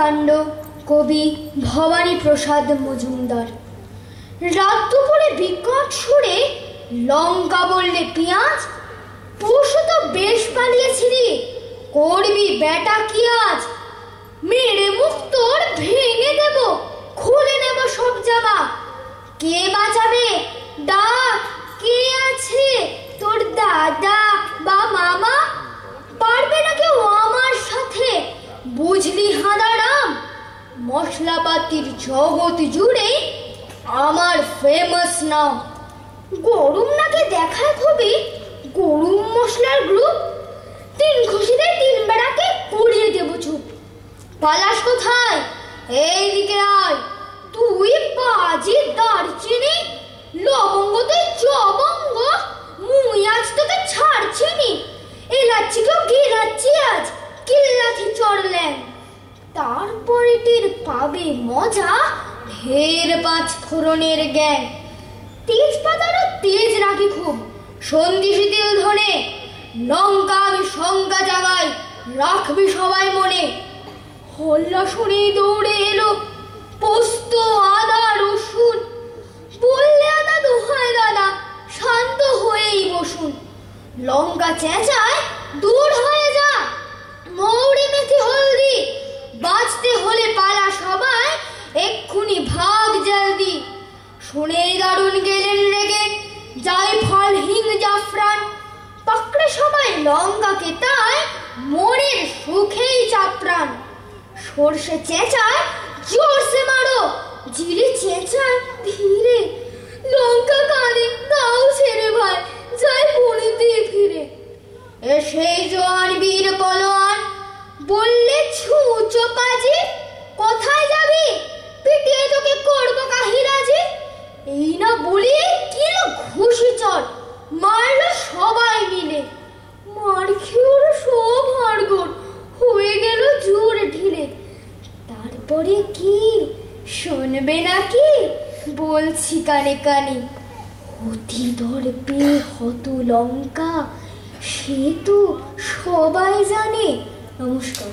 কাণ্ড কবি ভবানী প্রসাদ মজুমদার। রাত দুপুরে বিকট সুরে লঙ্কা বললে পেঁয়াজ, পশু তো বেশ পালিয়েছিলি, করবি বেটা কি আজ? মেরে মুখ তোর ভেঙে দেব, খুলে নেব সব জামা। কে বাঁচাবে ডাক, কে আছে তোর দাদা বা মামা? পারবে না কেউ আমার সাথে, বুঝলি হাঁদারাম? মশলাপাতির জগৎ জুড়ে আমার ফেমাস নাম। গরম নাকে দেখায় খুবই গরম মশলার গ্রুপ, তিন খুশিতে তিন বেড়াকে পুড়িয়ে দেব চুপ। পালাস কোথায়? এইদিকে আয়, তুই বাজি দারচিনি, লবঙ্গতে জবঙ্গ, মুই আজ তোকে ছাড়ছিনি। এলাচ্ছিকেও গিলাচ্ছি আজ, কিল্লাথি চড়লেন। তারপরে টের পাবে মজা ঢের পাঁচ ফোড়নের গ্যাং। তেজপাতারও তেজ রাখি খুব, সন্ধিসি তেল ধনে, লঙ্কা আমি শঙ্কা জাগাই, রাখবি সবাই মনে। হল্লা শুনেই দৌড়ে এলো পোস্ত আদা রসুন, বললে আদা দোহায় দাদা শান্ত হয়েই বসুন। লঙ্কা চেঁচায় দূর হয়ে যা, মৌরি মেথি হলদি, বাঁচতে হলে পালা সবাই, এক্ষুনি ভাগ জলদি। শুনেই দারুণ গেলেন রেগে, জায়ফল হিং জাফরান, পাকড়ে সবাই লঙ্কাকে তাই মনের সুখেই চাপরান। সর্ষে চেঁচায় জোরসে মারো, জিরে চেঁচায় ধীরে, লঙ্কা কাঁদে দাও ছেড়ে ভাই, যাই বনিতে ফিরে। সেই জোয়ান বীর পলোয়ান বললে ছুঁচো পাজি, কোথায় যাবি? পিটিয়ে তোকে করবো কাহিরাজি। এই না বলিয়ে কিল ঘুষি চড় মারলো সবাই মিলে, মার খেয়ে ওরা সব হাড়গোড় হয়ে গেল জোর ঢিলে। তারপরে কি শুনবে নাকি? বলছি কানে কানে, অতি দর্পে হত লঙ্কা, সে তো সবাই জানে। নমস্কার।